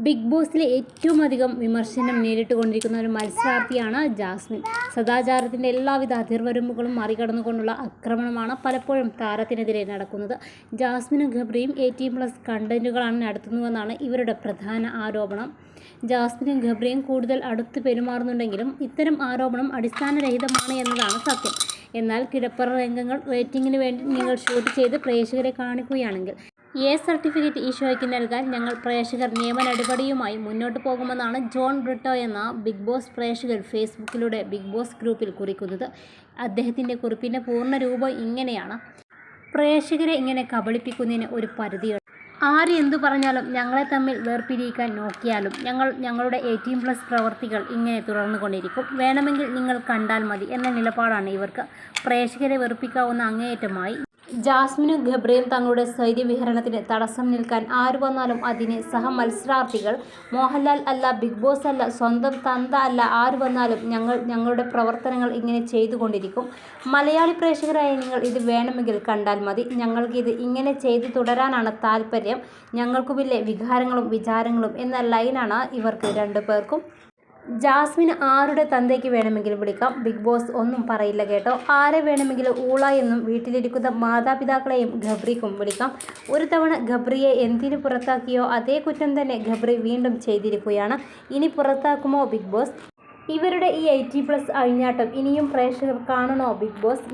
Big ബോസിലെ ഏറ്റവും അധികം വിമർശനം നേരിട്ടുകൊണ്ടിരിക്കുന്ന ഒരു മത്സരാർത്ഥിയാണ് ജാസ്മിൻ. സദാചാരത്തിൻ്റെ എല്ലാവിധ അതിർവരമ്പുകളും മറികടന്നുകൊണ്ടുള്ള ആക്രമണമാണ് പലപ്പോഴും താരത്തിനെതിരെ നടക്കുന്നത്. ജാസ്മിനും ഗബ്രിയും 18+ കണ്ടന്റുകളാണ് നടത്തുന്നതെന്നാണ് ഇവരുടെ പ്രധാന ആരോപണം. ജാസ്മിനും ഗബ്രിയും കൂടുതൽ അടുത്ത് പെരുമാറുന്നുണ്ടെങ്കിലും ഇത്തരം ആരോപണം അടിസ്ഥാനരഹിതമാണ് എന്നതാണ് സത്യം. എന്നാൽ കിടപ്പറ രംഗങ്ങൾ റേറ്റിംഗിന് വേണ്ടി നിങ്ങൾ ഷൂട്ട് ചെയ്ത് പ്രേക്ഷകരെ കാണിക്കുകയാണെങ്കിൽ സർട്ടിഫിക്കറ്റ് ഈ ഷോയ്ക്ക് നൽകാൻ ഞങ്ങൾ പ്രേക്ഷകർ നിയമ നടപടിയുമായി മുന്നോട്ട് പോകുമെന്നാണ് ജോൺ ബ്രിട്ടോ എന്ന ബിഗ് ബോസ് പ്രേക്ഷകർ ഫേസ്ബുക്കിലൂടെ ബിഗ് ബോസ് ഗ്രൂപ്പിൽ കുറിക്കുന്നത്. അദ്ദേഹത്തിൻ്റെ കുറിപ്പിൻ്റെ പൂർണ്ണ രൂപം ഇങ്ങനെയാണ്: പ്രേക്ഷകരെ ഇങ്ങനെ കബളിപ്പിക്കുന്നതിന് ഒരു പരിധിയുണ്ട്. ആര് എന്തു പറഞ്ഞാലും ഞങ്ങളെ തമ്മിൽ വേർപിരിയിക്കാൻ നോക്കിയാലും ഞങ്ങളുടെ 18+ പ്രവർത്തികൾ ഇങ്ങനെ തുടർന്നുകൊണ്ടിരിക്കും. വേണമെങ്കിൽ നിങ്ങൾ കണ്ടാൽ മതി എന്ന നിലപാടാണ് ഇവർക്ക്. പ്രേക്ഷകരെ വെറുപ്പിക്കാവുന്ന അങ്ങേയറ്റമായി. ജാസ്മിനും ഗബ്രിയും തങ്ങളുടെ സ്വൈര്യവിഹരണത്തിന് തടസ്സം നിൽക്കാൻ ആര് വന്നാലും അതിന് സഹമത്സരാർത്ഥികൾ മോഹൻലാൽ അല്ല, ബിഗ് ബോസ് അല്ല, സ്വന്തം തന്ത അല്ല, ആര് വന്നാലും ഞങ്ങളുടെ പ്രവർത്തനങ്ങൾ ഇങ്ങനെ ചെയ്തുകൊണ്ടിരിക്കും. മലയാളി പ്രേക്ഷകരായ നിങ്ങൾ ഇത് വേണമെങ്കിൽ കണ്ടാൽ മതി. ഞങ്ങൾക്കിത് ഇങ്ങനെ ചെയ്തു തുടരാനാണ് താല്പര്യം. ഞങ്ങൾക്കുമില്ലേ വികാരങ്ങളും വിചാരങ്ങളും എന്ന ലൈനാണ് ഇവർക്ക് രണ്ടുപേർക്കും. ജാസ്മിന് ആരുടെ തന്തയ്ക്ക് വേണമെങ്കിലും വിളിക്കാം, ബിഗ് ബോസ് ഒന്നും പറയില്ല കേട്ടോ. ആരെ വേണമെങ്കിലും ഊള എന്നും വീട്ടിലിരിക്കുന്ന മാതാപിതാക്കളെയും ഗബ്രിക്കും വിളിക്കാം. ഒരു തവണ ഗബ്രിയെ എന്തിനു പുറത്താക്കിയോ അതേ കുറ്റം തന്നെ ഗബ്രി വീണ്ടും ചെയ്തിരിക്കുകയാണ്. ഇനി പുറത്താക്കുമോ ബിഗ് ബോസ്? ഇവരുടെ ഈ 80+ അഴിഞ്ഞാട്ടം ഇനിയും പ്രേക്ഷകർ കാണണോ ബിഗ് ബോസ്?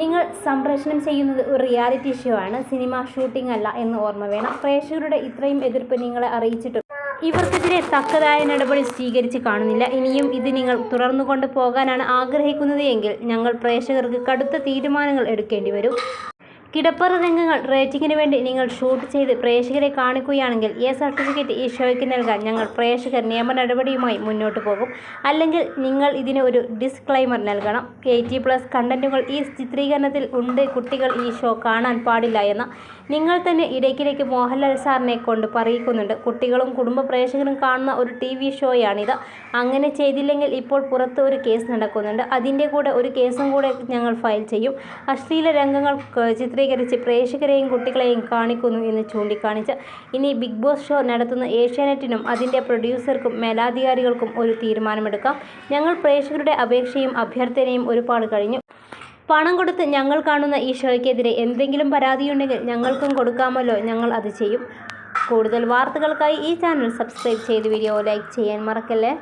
നിങ്ങൾ സംപ്രേഷണം ചെയ്യുന്നത് ഒരു റിയാലിറ്റി ഷോ ആണ്, സിനിമ ഷൂട്ടിംഗ് അല്ല എന്ന് ഓർമ്മ വേണം. പ്രേക്ഷകരുടെ ഇത്രയും എതിർപ്പ് നിങ്ങളെ അറിയിച്ചിട്ടും ഇവർക്കെതിരെ തക്കതായ നടപടി സ്വീകരിച്ച് കാണുന്നില്ല. ഇനിയും ഇത് നിങ്ങൾ തുടർന്നുകൊണ്ട് പോകാനാണ് ആഗ്രഹിക്കുന്നത് എങ്കിൽ ഞങ്ങൾ പ്രേക്ഷകർക്ക് കടുത്ത തീരുമാനങ്ങൾ എടുക്കേണ്ടി വരും. കിടപ്പറ രംഗങ്ങൾ റേറ്റിംഗിന് വേണ്ടി നിങ്ങൾ ഷൂട്ട് ചെയ്ത് പ്രേക്ഷകരെ കാണിക്കുകയാണെങ്കിൽ സർട്ടിഫിക്കറ്റ് ഈ ഷോയ്ക്ക് നൽകാൻ ഞങ്ങൾ പ്രേക്ഷകർ നിയമ നടപടിയുമായി മുന്നോട്ട് പോകും. അല്ലെങ്കിൽ നിങ്ങൾ ഇതിന് ഒരു ഡിസ്ക്ലൈമർ നൽകണം. 80+ കണ്ടന്റുകൾ ഈ ചിത്രീകരണത്തിൽ ഉണ്ട്, കുട്ടികൾ ഈ ഷോ കാണാൻ പാടില്ല എന്ന് നിങ്ങൾ തന്നെ ഇടയ്ക്കിടയ്ക്ക് മോഹൻലാൽ സാറിനെ കൊണ്ട് പറയിക്കുന്നുണ്ട്. കുട്ടികളും കുടുംബ പ്രേക്ഷകരും കാണുന്ന ഒരു TV ഷോയാണിത്. അങ്ങനെ ചെയ്തില്ലെങ്കിൽ ഇപ്പോൾ പുറത്ത് ഒരു കേസ് നടക്കുന്നുണ്ട്. അതിൻ്റെ കൂടെ ഒരു കേസും കൂടെ ഞങ്ങൾ ഫയൽ ചെയ്യും. അശ്ലീല രംഗങ്ങൾ ചിത്രീകരിച്ച് പ്രേക്ഷകരെയും കുട്ടികളെയും കാണിക്കുന്നു എന്ന് ചൂണ്ടിക്കാണിച്ച് ഇനി ബിഗ് ബോസ് ഷോ നടത്തുന്ന ഏഷ്യാനെറ്റിനും അതിൻ്റെ പ്രൊഡ്യൂസർക്കും മേലധികാരികൾക്കും ഒരു തീരുമാനമെടുക്കാം. ഞങ്ങൾ പ്രേക്ഷകരുടെ അപേക്ഷയും അഭ്യർത്ഥനയും ഒരുപാട് കഴിഞ്ഞു. പണം കൊടുത്ത് ഞങ്ങൾ കാണുന്ന ഈ ഷോയ്ക്കെതിരെ എന്തെങ്കിലും പരാതിയുണ്ടെങ്കിൽ ഞങ്ങൾക്കും കൊടുക്കാമല്ലോ, ഞങ്ങൾ അത് ചെയ്യും. കൂടുതൽ വാർത്തകൾക്കായി ഈ ചാനൽ സബ്സ്ക്രൈബ് ചെയ്ത് വീഡിയോ ലൈക്ക് ചെയ്യാൻ മറക്കല്ലേ.